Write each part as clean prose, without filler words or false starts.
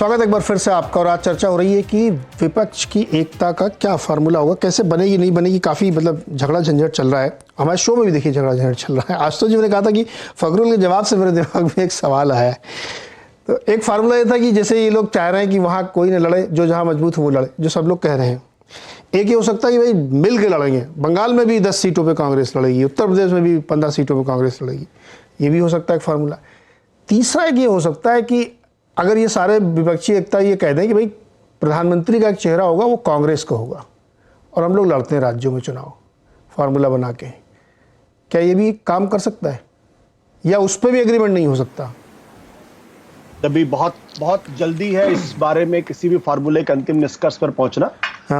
स्वागत है एक बार फिर से आपका। और आज चर्चा हो रही है कि विपक्ष की एकता का क्या फार्मूला होगा, कैसे बनेगी नहीं बनेगी। काफ़ी झगड़ा झंझट चल रहा है। हमारे शो में भी देखिए झगड़ा झंझट चल रहा है। आशुतोष जी ने कहा था कि फखरुल के जवाब से मेरे दिमाग में एक सवाल आया है। तो एक फार्मूला ये था कि जैसे ये लोग चाह रहे हैं कि वहाँ कोई न लड़े, जो जहाँ मजबूत हो वो लड़े, जो सब लोग कह रहे हैं। एक ये हो सकता है कि भाई मिल के लड़ेंगे, बंगाल में भी 10 सीटों पर कांग्रेस लड़ेगी, उत्तर प्रदेश में भी 15 सीटों पर कांग्रेस लड़ेगी, ये भी हो सकता है एक फार्मूला। तीसरा एक ये हो सकता है कि अगर ये सारे विपक्षी एकता ये कह दें कि भाई प्रधानमंत्री का एक चेहरा होगा, वो कांग्रेस का होगा, और हम लोग लड़ते हैं राज्यों में चुनाव फार्मूला बना के, क्या ये भी काम कर सकता है या उस पर भी एग्रीमेंट नहीं हो सकता? अभी बहुत बहुत जल्दी है इस बारे में किसी भी फार्मूले के अंतिम निष्कर्ष पर पहुंचना।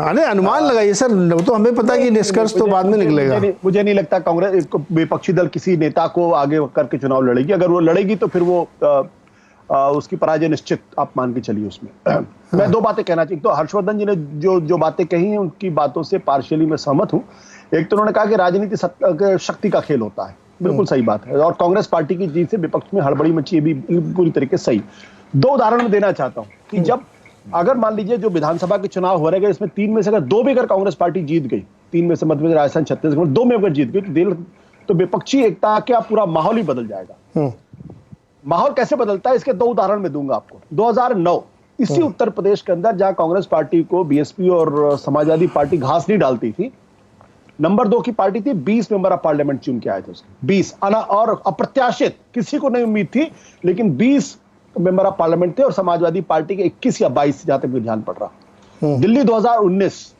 अरे अनुमान लगाइए सर, तो हमें पता है कि निष्कर्ष तो बाद में निकलेगा। मुझे नहीं लगता कांग्रेस विपक्षी दल किसी नेता को आगे करके चुनाव लड़ेगी। अगर वो लड़ेगी तो फिर वो उसकी पराजय निश्चित आप मान के चलिए उसमें। मैं दो बातें कहना चाहिए। तो हर्षवर्धन जी ने जो बातें कही हैं उनकी बातों से पार्शियली मैं सहमत हूं। एक तो उन्होंने कहा कि राजनीति शक्ति का खेल होता है, बिल्कुल सही बात है, और कांग्रेस पार्टी की जीत से विपक्ष में हड़बड़ी मची, ये भी पूरी तरीके से सही। दो उदाहरण मैं देना चाहता हूं कि जब अगर मान लीजिए जो विधानसभा के चुनाव हो रहे हैं, इसमें 3 में से अगर 2 भी अगर कांग्रेस पार्टी जीत गई, 3 में से मध्य प्रदेश, राजस्थान, छत्तीसगढ़, 2 में अगर जीत गई तो विपक्षी एकता का पूरा माहौल ही बदल जाएगा। माहौल कैसे बदलता है इसके 2 उदाहरण मैं दूंगा आपको। 2009 इसी उत्तर प्रदेश के अंदर जहां कांग्रेस पार्टी को बीएसपी और समाजवादी पार्टी घास नहीं डालती थी, नंबर 2 की पार्टी थी, 20 मेंबर ऑफ पार्लियामेंट चुन के आए थे उसके 20 और अप्रत्याशित, किसी को नहीं उम्मीद थी, लेकिन 20 मेंबर ऑफ पार्लियामेंट थे और समाजवादी पार्टी के 21 या 22 जहां तक मुझे ध्यान पड़ रहा। दिल्ली 2019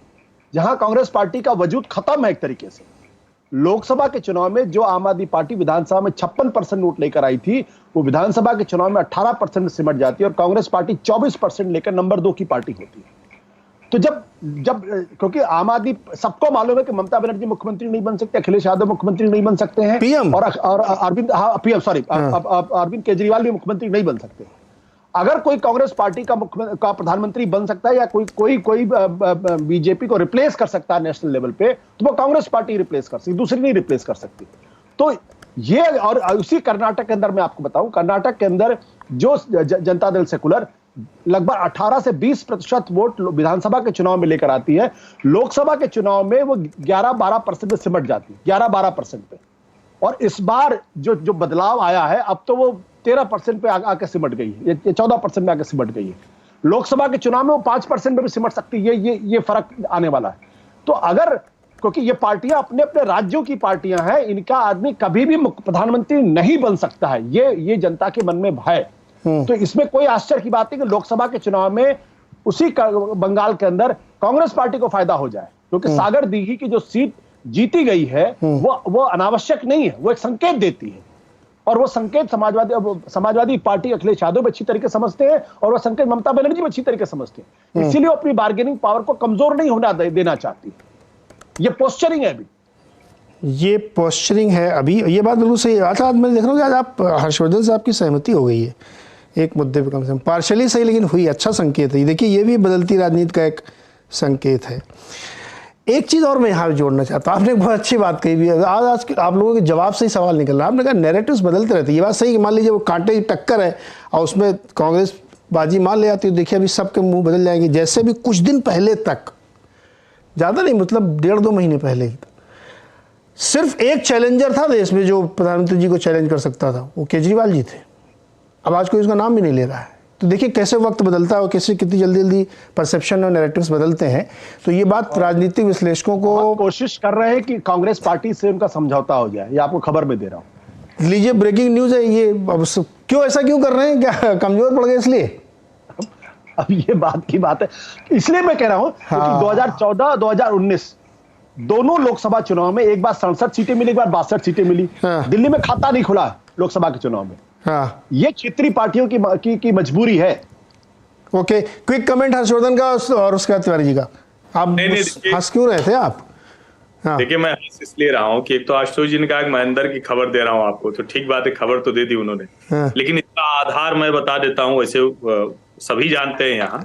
जहां कांग्रेस पार्टी का वजूद खत्म है एक तरीके से। लोकसभा के चुनाव में जो आम आदमी पार्टी विधानसभा में 56% वोट लेकर आई थी, वो विधानसभा के चुनाव में 18% में सिमट जाती है और कांग्रेस पार्टी 24% लेकर नंबर 2 की पार्टी होती है। तो जब क्योंकि आम आदमी, सबको मालूम है कि ममता बनर्जी मुख्यमंत्री नहीं बन सकते, अखिलेश यादव मुख्यमंत्री नहीं बन सकते हैं, पीएम और अरविंद केजरीवाल भी मुख्यमंत्री नहीं बन सकते। अगर कोई कांग्रेस पार्टी का प्रधानमंत्री बन सकता है या कोई बीजेपी को रिप्लेस कर सकता है नेशनल लेवल पे, तो वो कांग्रेस पार्टी रिप्लेस कर सकती, दूसरी नहीं रिप्लेस कर सकती। तो ये, और उसी कर्नाटक के अंदर मैं आपको बताऊं, कर्नाटक के अंदर जो जनता दल सेकुलर लगभग 18 से 20% वोट विधानसभा के चुनाव में लेकर आती है, लोकसभा के चुनाव में वो 11-12% में सिमट जाती है, 11-12% पे। और इस बार जो बदलाव आया है, अब तो वो 13% पे आके सिमट गई है, ये 14% में आके सिमट गई है। लोकसभा के चुनाव में वो 5% में भी सिमट सकती है। ये फर्क आने वाला है। तो अगर, क्योंकि ये पार्टियां अपने अपने राज्यों की पार्टियां हैं, इनका आदमी कभी भी प्रधानमंत्री नहीं बन सकता है, ये जनता के मन में भय। तो इसमें कोई आश्चर्य की बात नहीं कि लोकसभा के चुनाव में उसी बंगाल के अंदर कांग्रेस पार्टी को फायदा हो जाए, क्योंकि सागर दीघी की जो सीट जीती गई है वो अनावश्यक नहीं है, वो एक संकेत देती है। और वो संकेत समाजवादी पार्टी अखिलेश यादव अच्छी तरीके समझते हैं, और वो संकेत ममता बनर्जी अच्छी तरीके समझते हैं। इसीलिए वो अपनी बार्गेनिंग पावर को कमजोर नहीं होना देना चाहती। ये पोस्चरिंग है अभी, ये पोस्चरिंग है अभी। ये बात बिल्कुल सही है। अच्छा, आज मैं देख रहा हूँ कि आज आप हर्षवर्धन से आपकी सहमति हो गई है एक मुद्दे पे, कम से कम पार्शली सही लेकिन हुई। अच्छा संकेत है। देखिए, ये भी बदलती राजनीति का एक संकेत है। एक चीज़ और मैं यहाँ जोड़ना चाहता हूँ, आपने एक बहुत अच्छी बात कही भी। आज आप लोगों के जवाब से ही सवाल निकल रहा है। आपने कहा नैरेटिव्स बदलते रहते हैं। ये बात सही कि मान लीजिए वो कांटे की टक्कर है और उसमें कांग्रेस बाजी मान ले आती है, देखिए अभी सबके मुंह बदल जाएंगे। जैसे भी कुछ दिन पहले तक, ज़्यादा नहीं, मतलब 1.5-2 महीने पहले ही सिर्फ एक चैलेंजर था देश में जो प्रधानमंत्री जी को चैलेंज कर सकता था, वो केजरीवाल जी थे। अब आज कोई उसका नाम भी नहीं ले रहा है। तो देखिए कैसे वक्त बदलता है और कैसे कितनी जल्दी परसेप्शन और नैरेटिव्स बदलते हैं। तो ये बात राजनीतिक विश्लेषकों को कोशिश कर रहे हैं कि कांग्रेस पार्टी से उनका समझौता हो जाए। ये आपको खबर में दे रहा हूं। लीजिए, ब्रेकिंग न्यूज है ये। अब क्यों ऐसा क्यों कर रहे हैं? क्या कमजोर पड़ गए इसलिए? अब ये बात की बात है, इसलिए मैं कह रहा हूं कि 2014-2019 दोनों लोकसभा चुनाव में एक बार 67 सीटें मिली, एक बार 62 सीटें मिली। दिल्ली में खाता नहीं खुला लोकसभा के चुनाव में। ये क्षेत्रीय पार्टियों की मजबूरी है। ओके, क्विक कमेंट हर्षवर्धन का और उसके बाद तिवारी जी का। आप हंस क्यों रहे थे आप? देखिए, मैं हंस इसलिए रहा हूँ कि एक तो आशुतोष जी ने कहा कि महेंद्र की खबर दे रहा हूँ आपको, तो ठीक बात है, खबर तो दे दी उन्होंने। लेकिन इसका आधार मैं बता देता हूँ। वैसे सभी जानते हैं यहाँ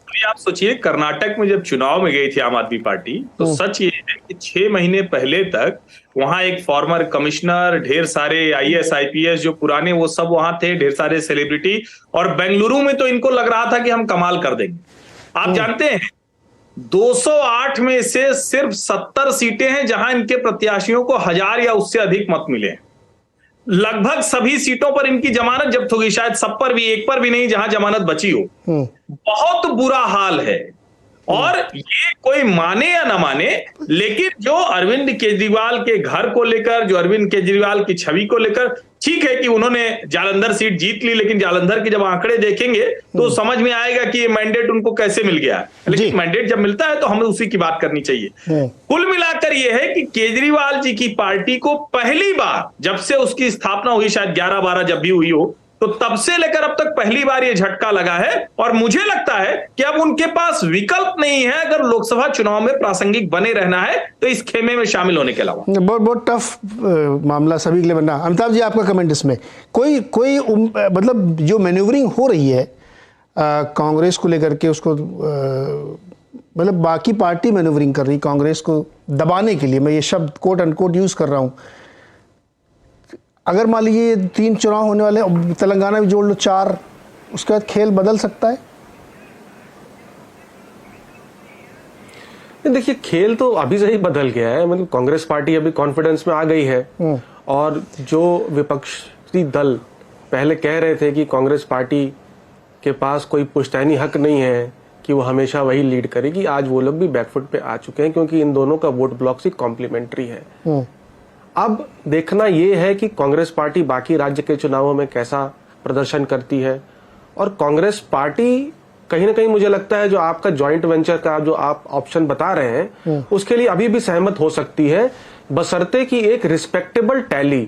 अभी आप सोचिए, कर्नाटक में जब चुनाव में गई थी आम आदमी पार्टी, तो सच ये है कि 6 महीने पहले तक वहां एक फॉर्मर कमिश्नर, ढेर सारे IAS IPS जो पुराने, वो सब वहां थे, ढेर सारे सेलिब्रिटी, और बेंगलुरु में तो इनको लग रहा था कि हम कमाल कर देंगे। आप जानते हैं 208 में से सिर्फ 70 सीटें हैं जहां इनके प्रत्याशियों को 1000 या उससे अधिक मत मिले हैं। लगभग सभी सीटों पर इनकी जमानत जब्त होगी, शायद सब पर भी, एक पर भी नहीं जहां जमानत बची हो। बहुत बुरा हाल है। और ये कोई माने या ना माने, लेकिन जो अरविंद केजरीवाल के घर को लेकर, जो अरविंद केजरीवाल की छवि को लेकर, ठीक है कि उन्होंने जालंधर सीट जीत ली, लेकिन जालंधर के जब आंकड़े देखेंगे तो समझ में आएगा कि ये मैंडेट उनको कैसे मिल गया। लेकिन मैंडेट जब मिलता है तो हमें उसी की बात करनी चाहिए। कुल मिलाकर ये है कि केजरीवाल जी की पार्टी को पहली बार, जब से उसकी स्थापना हुई, शायद 11-12 जब भी हुई हो, तो तब से लेकर अब तक पहली बार ये झटका लगा है। और मुझे लगता है कि अब उनके पास विकल्प नहीं है, अगर लोकसभा चुनाव में प्रासंगिक बने रहना है तो इस खेमे में शामिल होने के अलावा। बहुत टफ मामला सभी के लिए बनना। अमिताभ जी, आपका कमेंट इसमें? कोई मतलब जो मैन्यूवरिंग हो रही है कांग्रेस को लेकर के, उसको मतलब बाकी पार्टी मैन्यूवरिंग कर रही कांग्रेस को दबाने के लिए, मैं ये शब्द कोट अनकोट यूज कर रहा हूं। अगर मान लीजिए 3 चुनाव होने वाले, तेलंगाना भी जोड़ लो 4, उसके बाद खेल बदल सकता है। देखिए, खेल तो अभी से ही बदल गया है। मतलब कांग्रेस पार्टी अभी कॉन्फिडेंस में आ गई है, और जो विपक्षी दल पहले कह रहे थे कि कांग्रेस पार्टी के पास कोई पुश्तैनी हक नहीं है कि वो हमेशा वही लीड करेगी, आज वो लोग भी बैकफुट पे आ चुके हैं, क्योंकि इन दोनों का वोट ब्लॉक से कॉम्प्लीमेंट्री है। अब देखना यह है कि कांग्रेस पार्टी बाकी राज्य के चुनावों में कैसा प्रदर्शन करती है। और कांग्रेस पार्टी कहीं ना कहीं, मुझे लगता है, जो आपका जॉइंट वेंचर का जो आप ऑप्शन बता रहे हैं, उसके लिए अभी भी सहमत हो सकती है, बशर्ते कि एक रिस्पेक्टेबल टैली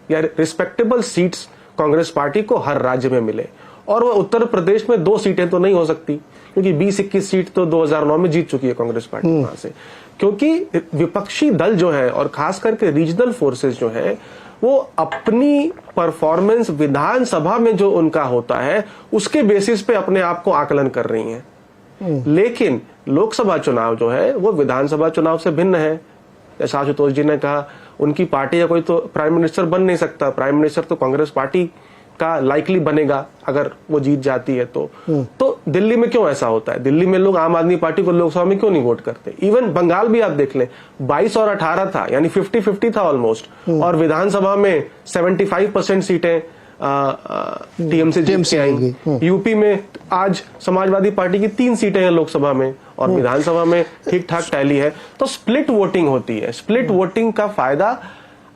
या रिस्पेक्टेबल सीट्स कांग्रेस पार्टी को हर राज्य में मिले। और वह उत्तर प्रदेश में 2 सीटें तो नहीं हो सकती, क्योंकि 20-21 सीट तो 2009 में जीत चुकी है कांग्रेस पार्टी वहां से। क्योंकि विपक्षी दल जो है, और खास करके रीजनल फोर्सेस जो है, वो अपनी परफॉर्मेंस विधानसभा में जो उनका होता है उसके बेसिस पे अपने आप को आकलन कर रही हैं। लेकिन लोकसभा चुनाव जो है वो विधानसभा चुनाव से भिन्न है। जैसा आशुतोष जी ने कहा, उनकी पार्टी या कोई तो प्राइम मिनिस्टर बन नहीं सकता। प्राइम मिनिस्टर तो कांग्रेस पार्टी का लाइकली बनेगा अगर वो जीत जाती है तो दिल्ली में क्यों ऐसा होता है? दिल्ली में लोग आम आदमी पार्टी को लोकसभा में क्यों नहीं वोट करते? इवन बंगाल भी आप देख लें, 22 और 18 था, यानी 50-50 था ऑलमोस्ट, और विधानसभा में 75% सीटें टीएमसी आएंगी। यूपी में आज समाजवादी पार्टी की 3 सीटें हैं लोकसभा में, और विधानसभा में ठीक ठाक टैली है। तो स्प्लिट वोटिंग होती है। स्प्लिट वोटिंग का फायदा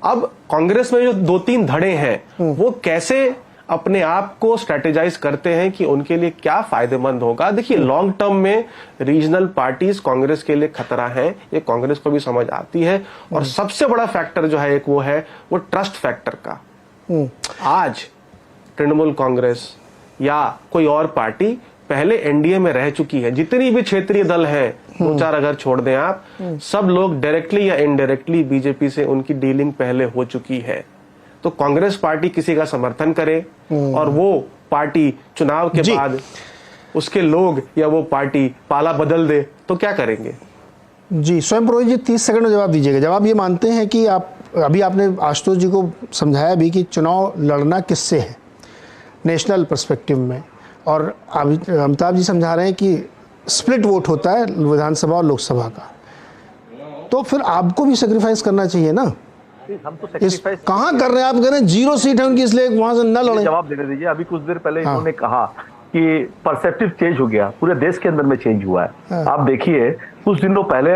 अब कांग्रेस में जो 2-3 धड़े हैं, वो कैसे अपने आप को स्ट्रेटेजाइज करते हैं कि उनके लिए क्या फायदेमंद होगा। देखिए, लॉन्ग टर्म में रीजनल पार्टीज कांग्रेस के लिए खतरा है, ये कांग्रेस को भी समझ आती है। और सबसे बड़ा फैक्टर जो है एक वो ट्रस्ट फैक्टर का। आज तृणमूल कांग्रेस या कोई और पार्टी पहले एनडीए में रह चुकी है। जितनी भी क्षेत्रीय दल हैं, 2-4 अगर छोड़ दें आप, सब लोग डायरेक्टली या इनडायरेक्टली बीजेपी से उनकी डीलिंग पहले हो चुकी है। तो कांग्रेस पार्टी किसी का समर्थन करे और वो पार्टी चुनाव के बाद उसके लोग या वो पार्टी पाला बदल दे, तो क्या करेंगे? जी, स्वयं पुरोहित जी 30 सेकंड में जवाब दीजिएगा। जवाब ये मानते हैं कि आप अभी आपने आशुतोष जी को समझाया भी कि चुनाव लड़ना किससे है नेशनल पर्सपेक्टिव में, और अमिताभ जी समझा रहे हैं कि स्प्लिट वोट होता है विधानसभा और लोकसभा का, तो फिर आपको भी सेक्रीफाइस करना चाहिए ना। हम तो सेक्रीफाइस कहाँ कर रहे हैं? आप कह रहे हैं 0 सीट है उनकी, इसलिए वहां से न लड़े। जवाब देने दीजिए। अभी कुछ देर पहले इन्होंने कहा कि परसेप्टिव चेंज हो गया, पूरे देश के अंदर में चेंज हुआ है। आप देखिए, कुछ दिनों पहले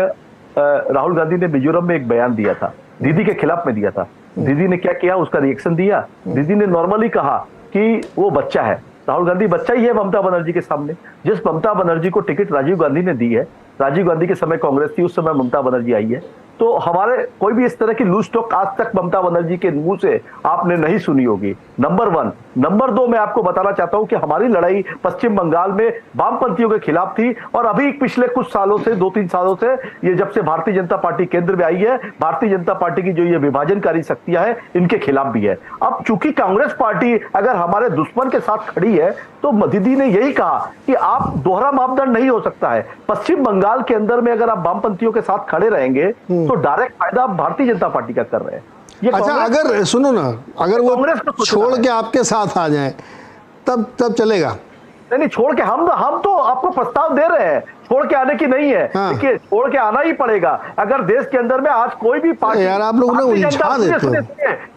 राहुल गांधी ने मिजोरम में एक बयान दिया था, दीदी के खिलाफ में दिया था। दीदी ने क्या किया, उसका रिएक्शन दिया। दीदी ने नॉर्मली कहा कि वो बच्चा है। राहुल गांधी बच्चा ही है ममता बनर्जी के सामने। जिस ममता बनर्जी को टिकट राजीव गांधी ने दी है, राजीव गांधी के समय कांग्रेस थी, उस समय ममता बनर्जी आई है, तो हमारे कोई भी इस तरह की लूज टॉक आज तक ममता बनर्जी के मुंह से आपने नहीं सुनी होगी। नंबर 1। नंबर 2, मैं आपको बताना चाहता हूं कि हमारी लड़ाई पश्चिम बंगाल में वामपंथियों के खिलाफ थी, और अभी पिछले कुछ सालों से 2-3 सालों से ये जब से भारतीय जनता पार्टी केंद्र में आई है, भारतीय जनता पार्टी की जो ये विभाजनकारी शक्तियां हैं इनके खिलाफ भी है। अब चूंकि कांग्रेस पार्टी अगर हमारे दुश्मन के साथ खड़ी है, तो दीदी ने यही कहा कि आप दोहरा मापदंड नहीं हो सकता है। पश्चिम बंगाल के अंदर में अगर आप वामपंथियों के साथ खड़े रहेंगे तो डायरेक्ट फायदा आप भारतीय जनता पार्टी का कर रहे हैं। अच्छा, अगर सुनो ना, अगर वो छोड़ के आपके साथ आ जाए तब चलेगा? नहीं, छोड़ के हम तो आपको प्रस्ताव दे रहे हैं, छोड़ के आने की नहीं है। देखिए, छोड़ के आना ही पड़ेगा। अगर देश के अंदर में आज कोई भी पार्टी, यार आप लोग उलझा देते हो।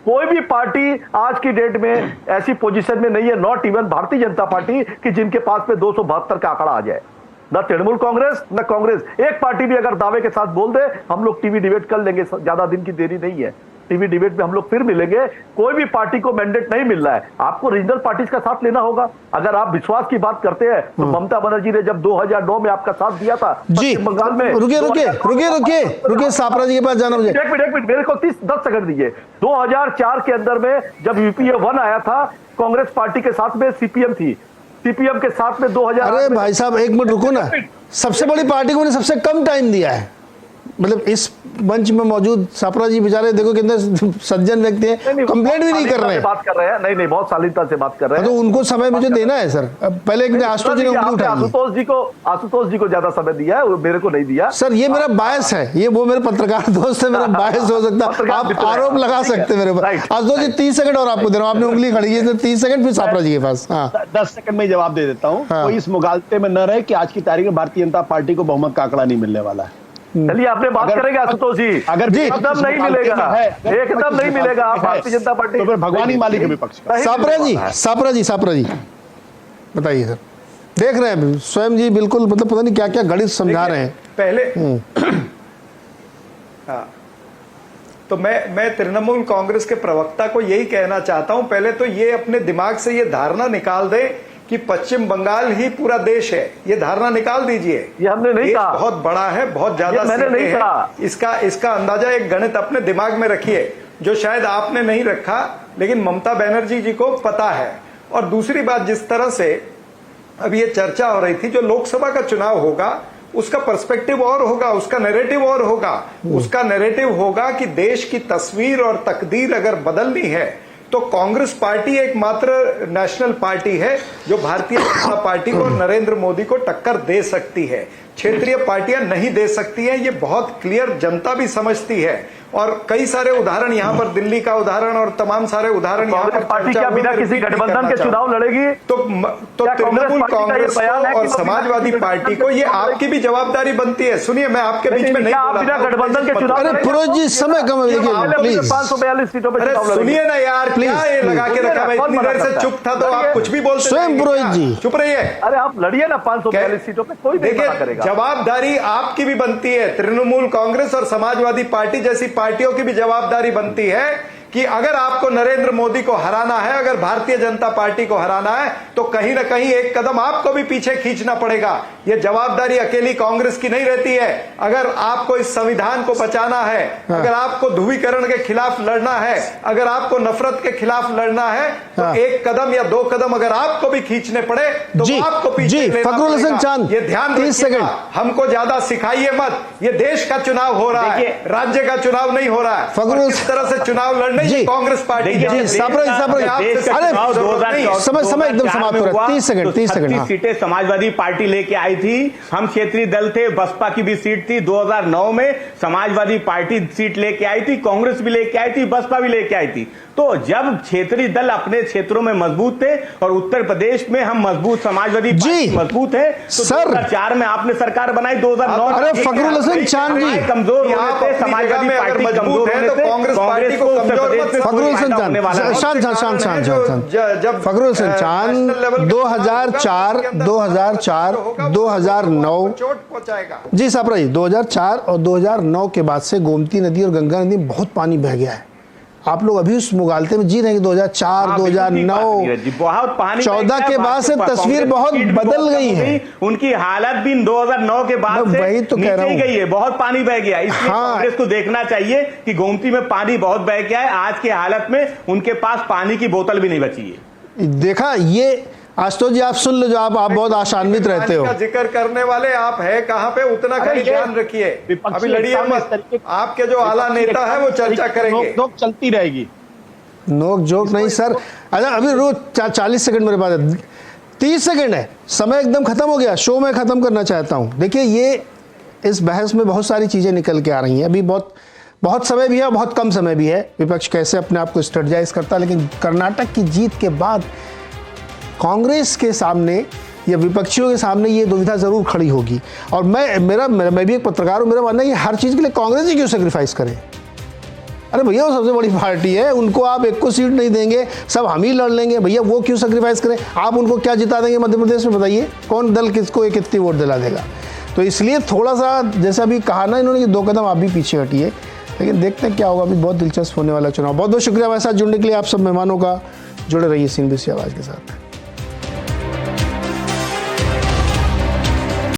कोई भी पार्टी आज की डेट में ऐसी पोजीशन में नहीं है, not even Bharatiya Janata party, कि जिनके पास में 272 का आंकड़ा आ जाए। न तृणमूल कांग्रेस न कांग्रेस, एक पार्टी भी अगर दावे के साथ बोल दे, हम लोग टीवी डिबेट कर लेंगे, ज्यादा दिन की देरी नहीं है। टीवी डिबेट में हम लोग फिर मिलेंगे। कोई भी पार्टी को मैंडेट नहीं मिल रहा है, आपको रीजनल पार्टीज का साथ लेना होगा। अगर आप विश्वास की बात करते हैं तो ममता बनर्जी ने जब 2009 में आपका साथ दिया था पश्चिम बंगाल में। रुकिए सापरा जी के पास जाना मुझे। एक मिनट मेरे को 10 सेकंड दीजिए। 2004 के अंदर में जब यूपीए 1 आया था, कांग्रेस पार्टी के साथ में सीपीएम थी, सीपीएम के साथ में 2000। अरे भाई साहब एक मिनट रुको ना, सबसे बड़ी पार्टी को सबसे कम टाइम दिया है। मतलब इस मंच में मौजूद सापरा जी बेचारे देखो कितने सज्जन व्यक्ति हैं, कंप्लेंट भी नहीं कर रहे हैं। बात कर रहे हैं, नहीं बहुत शालीनता से बात कर रहे हैं। तो उनको समय मुझे देना है सर। पहले आशुतोष जी ने उंगली उठाई, आशुतोष जी को ज्यादा समय दिया है, मेरे को नहीं दिया। सर ये मेरा बायस है, ये वो मेरे पत्रकार दोस्त है, मेरा बायस हो सकता है, आप आरोप लगा सकते हैं मेरे ऊपर। आशुतोष जी 30 सेकंड और आपको दे रहा हूँ, आपने उंगली खड़ी है 30 सेकंड, फिर सापरा जी के पास। 10 सेकंड में जवाब दे देता हूँ। कोई इस मुगालते में न रहे कि आज की तारीख में भारतीय जनता पार्टी को बहुमत का आंकड़ा नहीं मिलने वाला है। चलिए, आपने बात करेंगे आशुतोष जी। अगर एकदम नहीं मिलेगा, एकदम नहीं मिलेगा भारतीय जनता पार्टी, तो फिर भगवान ही मालिक है विपक्ष का। सापरा जी बताइए सर। देख रहे हैं स्वयं जी, बिल्कुल मतलब पता नहीं क्या क्या गणित समझा रहे हैं पहले। हाँ, तो मैं तृणमूल कांग्रेस के प्रवक्ता को यही कहना चाहता हूं, पहले तो ये अपने दिमाग से ये धारणा निकाल दें कि पश्चिम बंगाल ही पूरा देश है। ये धारणा निकाल दीजिए। ये हमने नहीं कहा। बहुत बड़ा है, बहुत ज्यादा मैंने नहीं कहा। इसका अंदाजा, एक गणित अपने दिमाग में रखिए जो शायद आपने नहीं रखा, लेकिन ममता बनर्जी जी को पता है। और दूसरी बात, जिस तरह से अब ये चर्चा हो रही थी, जो लोकसभा का चुनाव होगा उसका पर्सपेक्टिव और होगा, उसका नैरेटिव और होगा। उसका नैरेटिव होगा कि देश की तस्वीर और तकदीर अगर बदलनी है तो कांग्रेस पार्टी एकमात्र नेशनल पार्टी है जो भारतीय जनता पार्टी को, नरेंद्र मोदी को टक्कर दे सकती है। क्षेत्रीय पार्टियां नहीं दे सकती हैं, ये बहुत क्लियर जनता भी समझती है। और कई सारे उदाहरण यहाँ पर, दिल्ली का उदाहरण और तमाम सारे उदाहरण यहाँ पर। पार्टी क्या बिना किसी गठबंधन के चुनाव लड़ेगी? तो तृणमूल कांग्रेस और समाजवादी पार्टी को ये आपकी भी जवाबदारी बनती है। सुनिए, मैं आपके बीच में नहीं बोला, बिना गठबंधन के चुनाव। अरे पुरोहित जी समय कम है, देखिए 542 सीटों पर। सुनिए ना यार, क्या ये लगा के रखा? मैं इतनी देर से चुप था तो आप कुछ भी बोलते स्वयं पुरोहित जी चुप रहिए। अरे आप लड़िए ना 542 सीटों पे, कोई नहीं करेगा। जवाबदारी आपकी भी बनती है, तृणमूल कांग्रेस और समाजवादी पार्टी जैसी पार्टियों की भी जवाबदारी बनती है कि अगर आपको नरेंद्र मोदी को हराना है, अगर भारतीय जनता पार्टी को हराना है, तो कहीं ना कहीं एक कदम आपको भी पीछे खींचना पड़ेगा। यह जवाबदारी अकेली कांग्रेस की नहीं रहती है। अगर आपको इस संविधान को बचाना है, अगर आपको ध्रुवीकरण के खिलाफ लड़ना है, अगर आपको नफरत के खिलाफ लड़ना है, तो एक कदम या 2 कदम अगर आपको भी खींचने पड़े तो आपको पीछे लेना पड़ेगा। ये ध्यान रखिएगा, हमको ज्यादा सिखाइए मत। ये देश का चुनाव हो रहा है, राज्य का चुनाव नहीं हो रहा है। किस तरह से चुनाव लड़ने कांग्रेस पार्टी समय एकदम समाप्त हो रहा है। 30 सेकंड। सीटें समाजवादी पार्टी लेके आई थी, हम क्षेत्रीय दल थे, बसपा की भी सीट थी। 2009 में समाजवादी पार्टी सीट लेके आई थी, कांग्रेस भी लेके आई थी, बसपा भी लेके आई थी। तो जब क्षेत्रीय दल अपने क्षेत्रों में मजबूत थे और उत्तर प्रदेश में हम मजबूत, समाजवादी पार्टी मजबूत है, तो 2004 में आपने सरकार बनाई। 2009 अरे फखरुल हसन चांद जी कमजोर होने थे, समाजवादी पार्टी कमजोर होने थे, कांग्रेस पार्टी को फखरुल हसन चांद फखरुल हसन चांद 2004 2009 जी सापरा जी 2004 और 2009 के बाद से गोमती नदी और गंगा नदी में बहुत पानी बह गया है। आप लोग अभी उस मुगालते में जी रहे हैं कि 2004, 2009, बहुत पानी 14 के बाद से तस्वीर बहुत बदल गई है। उनकी हालत भी 2009 के बाद से वही तो कह रहा नीचे हूं। गई है, बहुत पानी बह गया। इसलिए कांग्रेस को देखना चाहिए कि गोमती में पानी बहुत बह गया है। आज की हालत में उनके पास पानी की बोतल भी नहीं बची है। देखा, ये आशुतोष जी आप सुन लो, जो आप बहुत आशान्वित रहते हो। का जिक्र करने वाले आप है कहाँ पे, उतना खाली ध्यान रखिए। अभी लड़िए मत, आपके जो आला नेता है वो चर्चा करेंगे, नोक चलती रहेगी। नोक जोक नहीं सर। अच्छा अभी रोज 40 सेकंड मेरे पास है, 30 सेकंड है, समय एकदम खत्म हो गया। शो मैं खत्म करना चाहता हूं। देखिए, ये इस बहस में बहुत सारी चीजें निकल के आ रही हैं। अभी बहुत समय भी है, बहुत कम समय भी है। विपक्ष कैसे अपने आप को स्ट्रेटजाइज करता है, लेकिन कर्नाटक की जीत के बाद कांग्रेस के सामने या विपक्षियों के सामने ये दुविधा जरूर खड़ी होगी। और मैं भी एक पत्रकार हूं, मेरा मानना है कि हर चीज के लिए कांग्रेस ही क्यों सेक्रीफाइस करें। अरे भैया, वो सबसे बड़ी पार्टी है, उनको आप एक को सीट नहीं देंगे, सब हम ही लड़ लेंगे। भैया वो क्यों सेक्रीफाइस करें। आप उनको क्या जिता देंगे मध्य प्रदेश में, बताइए कौन दल किसको कितनी वोट दिला देगा। तो इसलिए थोड़ा सा, जैसा अभी कहा ना इन्होंने कि 2 कदम आप भी पीछे हटिए, लेकिन देखते हैं क्या होगा। अभी बहुत दिलचस्प होने वाला चुनाव। बहुत बहुत शुक्रिया हमारे साथ जुड़ने के लिए आप सब मेहमानों का। जुड़े रहिए CNBC आवाज़ के साथ।